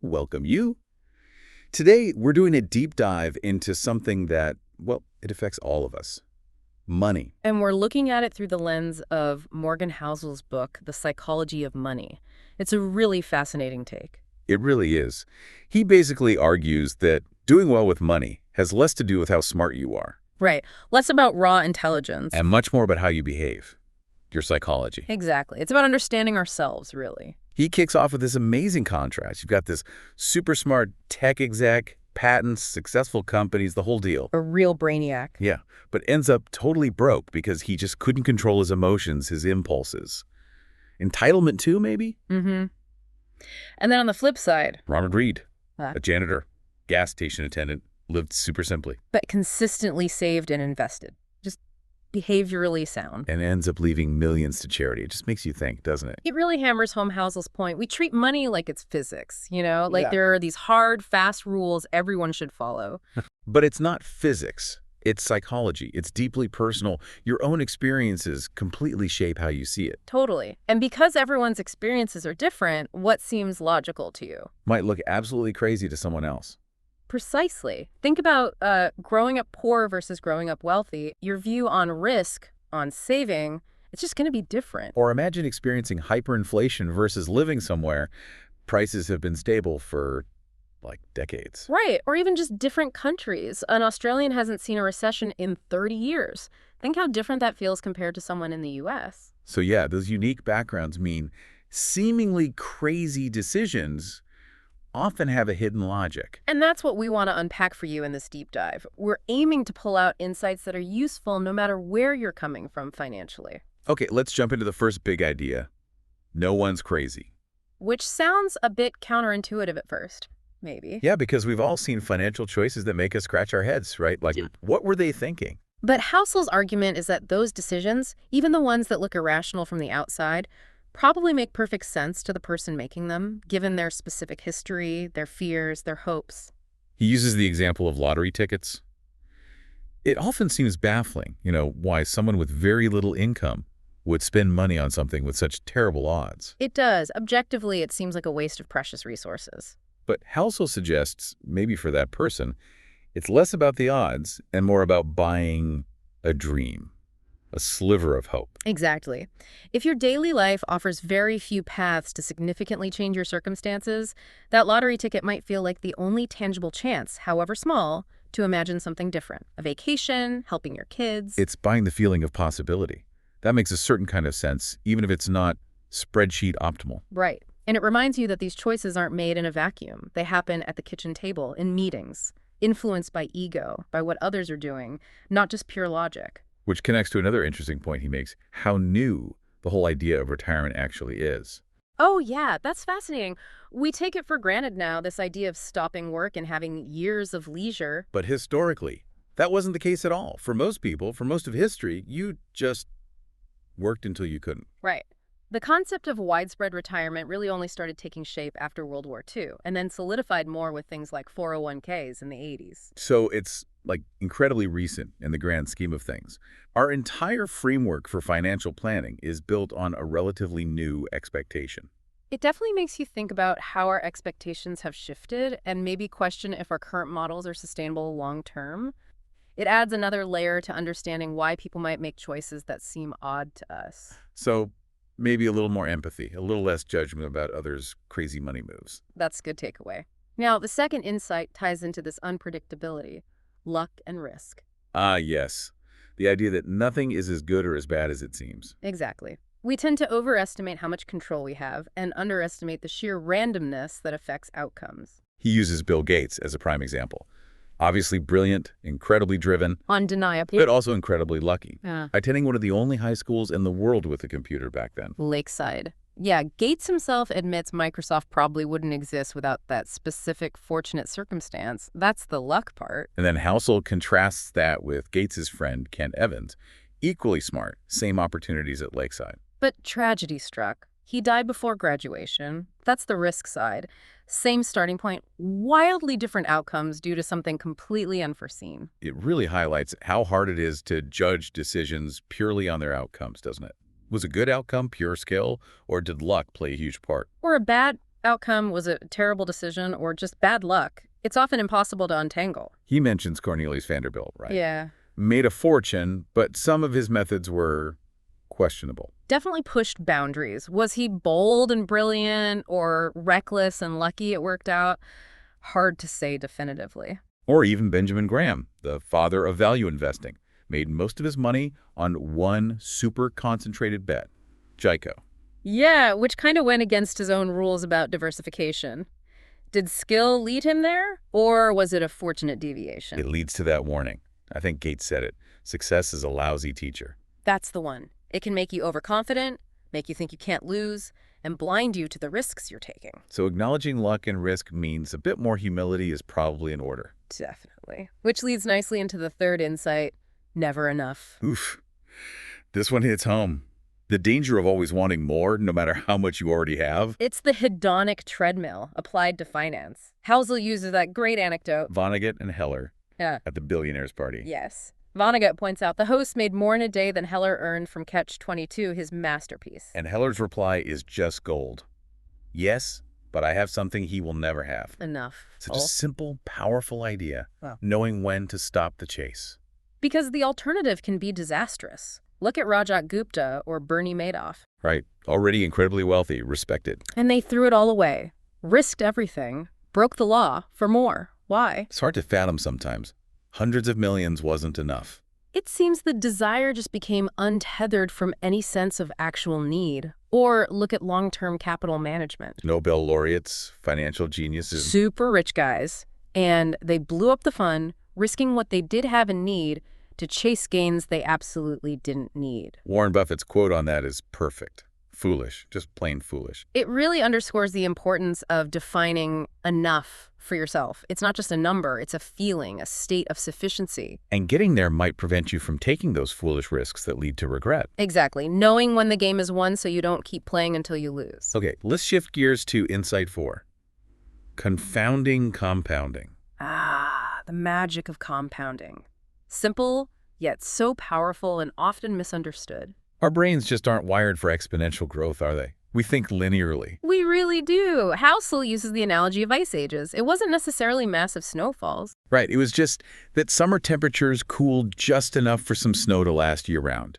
welcome you. Today, we're doing a deep dive into something that, well, it affects all of us. Money. And we're looking at it through the lens of Morgan Housel's book, The Psychology of Money. It's a really fascinating take. It really is. He basically argues that doing well with money has less to do with how smart you are. Right. Less about raw intelligence. And much more about how you behave. Your psychology. Exactly. It's about understanding ourselves, really. He kicks off with this amazing contrast. You've got this super smart tech exec, patents, successful companies, the whole deal. A real brainiac. Yeah, but ends up totally broke because he just couldn't control his emotions, his impulses. Entitlement too, maybe? Mm-hmm. And then on the flip side... Ronald Reed, a janitor, gas station attendant, lived super simply. But consistently saved and invested. Just behaviorally sound. And ends up leaving millions to charity. It just makes you think, doesn't it? It really hammers home Housel's point. We treat money like it's physics, you know? Like there are these hard, fast rules everyone should follow. But it's not physics. It's psychology. It's deeply personal. Your own experiences completely shape how you see it. Totally. And because everyone's experiences are different, what seems logical to you? Might look absolutely crazy to someone else. Precisely. Think about growing up poor versus growing up wealthy. Your view on risk, on saving, it's just going to be different. Or imagine experiencing hyperinflation versus living somewhere. Prices have been stable for, like, decades. Right. Or even just different countries. An Australian hasn't seen a recession in 30 years. Think how different that feels compared to someone in the U.S. So yeah, those unique backgrounds mean seemingly crazy decisions often have a hidden logic. And that's what we want to unpack for you in this deep dive. We're aiming to pull out insights that are useful no matter where you're coming from financially. Okay, let's jump into the first big idea. No one's crazy. Which sounds a bit counterintuitive at first, maybe. Yeah, because we've all seen financial choices that make us scratch our heads, right? Like, what were they thinking? But Housel's argument is that those decisions, even the ones that look irrational from the outside, probably make perfect sense to the person making them, given their specific history, their fears, their hopes. He uses the example of lottery tickets. It often seems baffling, why someone with very little income would spend money on something with such terrible odds. It does. Objectively, it seems like a waste of precious resources. But Housel suggests, maybe for that person, it's less about the odds and more about buying a dream. A sliver of hope. Exactly. If your daily life offers very few paths to significantly change your circumstances, that lottery ticket might feel like the only tangible chance, however small, to imagine something different. A vacation, helping your kids. It's buying the feeling of possibility. That makes a certain kind of sense, even if it's not spreadsheet optimal. Right. And it reminds you that these choices aren't made in a vacuum. They happen at the kitchen table, in meetings, influenced by ego, by what others are doing, not just pure logic. Which connects to another interesting point he makes, how new the whole idea of retirement actually is. Oh, yeah, that's fascinating. We take it for granted now, this idea of stopping work and having years of leisure. But historically, that wasn't the case at all. For most people, for most of history, you just worked until you couldn't. Right. The concept of widespread retirement really only started taking shape after World War II, and then solidified more with things like 401ks in the 80s. So it's like incredibly recent in the grand scheme of things. Our entire framework for financial planning is built on a relatively new expectation. It definitely makes you think about how our expectations have shifted and maybe question if our current models are sustainable long term. It adds another layer to understanding why people might make choices that seem odd to us. So maybe a little more empathy, a little less judgment about others' crazy money moves. That's a good takeaway. Now, the second insight ties into this unpredictability. Luck and risk. Ah, yes. The idea that nothing is as good or as bad as it seems. Exactly. We tend to overestimate how much control we have and underestimate the sheer randomness that affects outcomes. He uses Bill Gates as a prime example. Obviously brilliant, incredibly driven. Undeniable. But also incredibly lucky. Yeah. Attending one of the only high schools in the world with a computer back then. Lakeside. Yeah, Gates himself admits Microsoft probably wouldn't exist without that specific fortunate circumstance. That's the luck part. And then Housel contrasts that with Gates's friend, Ken Evans. Equally smart, same opportunities at Lakeside. But tragedy struck. He died before graduation. That's the risk side. Same starting point, wildly different outcomes due to something completely unforeseen. It really highlights how hard it is to judge decisions purely on their outcomes, doesn't it? Was a good outcome pure skill, or did luck play a huge part? Or a bad, outcome was a terrible decision or just bad luck, it's often impossible to untangle. He mentions Cornelius Vanderbilt, right? Yeah. Made a fortune, but some of his methods were questionable. Definitely pushed boundaries. Was he bold and brilliant or reckless and lucky it worked out? Hard to say definitively. Or even Benjamin Graham, the father of value investing, made most of his money on one super concentrated bet, JICO. Yeah, which kind of went against his own rules about diversification. Did skill lead him there, or was it a fortunate deviation? It leads to that warning. I think Gates said it. Success is a lousy teacher. That's the one. It can make you overconfident, make you think you can't lose, and blind you to the risks you're taking. So acknowledging luck and risk means a bit more humility is probably in order. Definitely. Which leads nicely into the third insight, never enough. Oof. This one hits home. The danger of always wanting more, no matter how much you already have. It's the hedonic treadmill applied to finance. Housel uses that great anecdote. Vonnegut and Heller Yeah. at the billionaire's party. Yes. Vonnegut points out the host made more in a day than Heller earned from Catch-22, his masterpiece. And Heller's reply is just gold. Yes, but I have something he will never have. Enough. Such a simple, powerful idea, Wow. knowing when to stop the chase. Because the alternative can be disastrous. Look at Rajat Gupta or Bernie Madoff. Right, already incredibly wealthy, respected. And they threw it all away, risked everything, broke the law for more. Why? It's hard to fathom sometimes. Hundreds of millions wasn't enough. It seems the desire just became untethered from any sense of actual need. Or look at long-term capital management. Nobel laureates, financial geniuses. Super rich guys. And they blew up the fund, risking what they did have in need to chase gains they absolutely didn't need. Warren Buffett's quote on that is perfect. Foolish, just plain foolish. It really underscores the importance of defining enough for yourself. It's not just a number, it's a feeling, a state of sufficiency. And getting there might prevent you from taking those foolish risks that lead to regret. Exactly. Knowing when the game is won so you don't keep playing until you lose. Okay, let's shift gears to Insight 4. Confounding compounding. Ah, the magic of compounding. Simple, yet so powerful and often misunderstood. Our brains just aren't wired for exponential growth, are they? We think linearly. We really do. Housel uses the analogy of ice ages. It wasn't necessarily massive snowfalls. Right, it was just that summer temperatures cooled just enough for some snow to last year-round.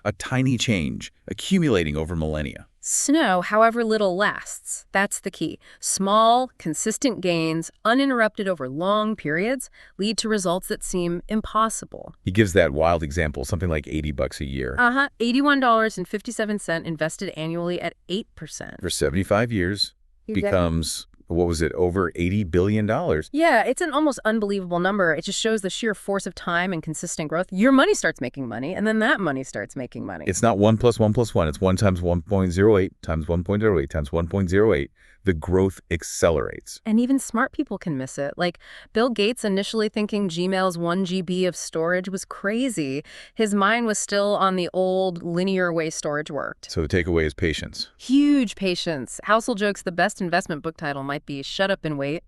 A tiny change, accumulating over millennia. Snow, however little, lasts. That's the key. Small, consistent gains, uninterrupted over long periods, lead to results that seem impossible. He gives that wild example, something like $80 a year. $81.57 invested annually at 8%. For 75 years, becomes, what was it, over $80 billion? Yeah, it's an almost unbelievable number. It just shows the sheer force of time and consistent growth. Your money starts making money, and then that money starts making money. It's not 1 plus 1 plus 1. It's 1 times 1.08 times 1.08 times 1.08. The growth accelerates. And even smart people can miss it. Like Bill Gates initially thinking Gmail's 1 GB of storage was crazy. His mind was still on the old linear way storage worked. So the takeaway is patience. Huge patience. Housel jokes the best investment book title might be Shut Up and Wait.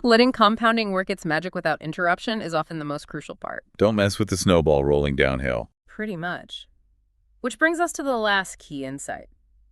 Letting compounding work its magic without interruption is often the most crucial part. Don't mess with the snowball rolling downhill. Pretty much. Which brings us to the last key insight.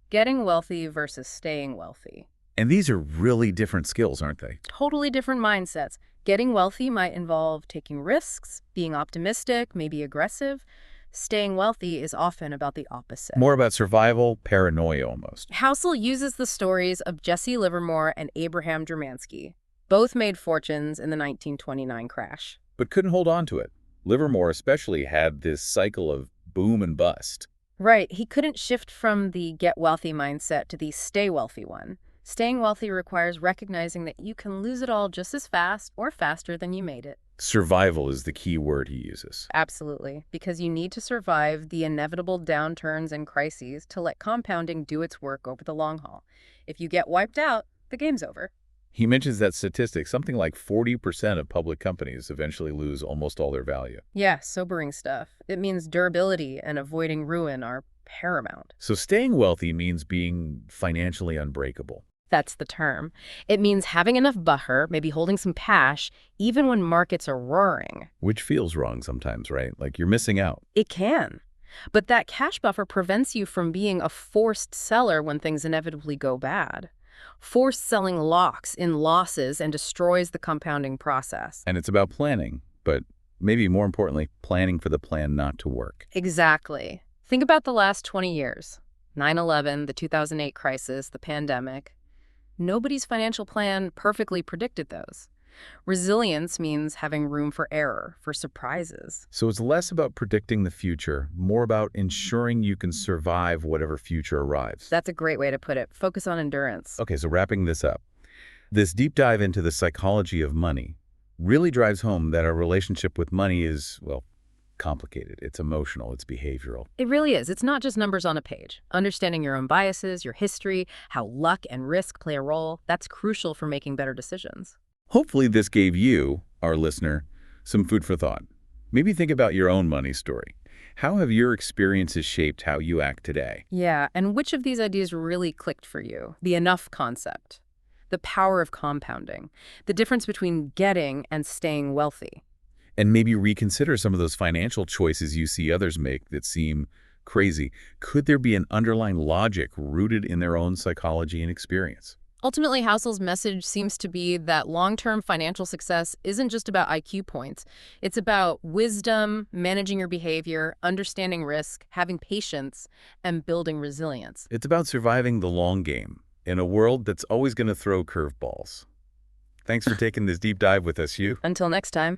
Getting wealthy versus staying wealthy. And these are really different skills, aren't they? Totally different mindsets. Getting wealthy might involve taking risks, being optimistic, maybe aggressive. Staying wealthy is often about the opposite. More about survival, paranoia almost. Housel uses the stories of Jesse Livermore and Abraham Dramansky. Both made fortunes in the 1929 crash. But couldn't hold on to it. Livermore especially had this cycle of boom and bust. Right. He couldn't shift from the get wealthy mindset to the stay wealthy one. Staying wealthy requires recognizing that you can lose it all just as fast or faster than you made it. Survival is the key word he uses. Absolutely. Because you need to survive the inevitable downturns and crises to let compounding do its work over the long haul. If you get wiped out, the game's over. He mentions that statistic, something like 40% of public companies eventually lose almost all their value. Yeah, sobering stuff. It means durability and avoiding ruin are paramount. So staying wealthy means being financially unbreakable. That's the term. It means having enough buffer, maybe holding some cash, even when markets are roaring. Which feels wrong sometimes, right? Like you're missing out. It can. But that cash buffer prevents you from being a forced seller when things inevitably go bad. Forced selling locks in losses and destroys the compounding process. And it's about planning, but maybe more importantly, planning for the plan not to work. Exactly. Think about the last 20 years. 9/11, the 2008 crisis, the pandemic. Nobody's financial plan perfectly predicted those. Resilience means having room for error, for surprises. So it's less about predicting the future, more about ensuring you can survive whatever future arrives. That's a great way to put it. Focus on endurance. Okay, so wrapping this up, this deep dive into the psychology of money really drives home that our relationship with money is, well, complicated. It's emotional, it's behavioral. It really is. It's not just numbers on a page. Understanding your own biases, your history, how luck and risk play a role, that's crucial for making better decisions. Hopefully this gave you, our listener, some food for thought. Maybe think about your own money story. How have your experiences shaped how you act today? Yeah, and which of these ideas really clicked for you? The enough concept, the power of compounding, the difference between getting and staying wealthy. And maybe reconsider some of those financial choices you see others make that seem crazy. Could there be an underlying logic rooted in their own psychology and experience? Ultimately, Housel's message seems to be that long-term financial success isn't just about IQ points. It's about wisdom, managing your behavior, understanding risk, having patience, and building resilience. It's about surviving the long game in a world that's always going to throw curveballs. Thanks for taking this deep dive with us, Hugh. Until next time.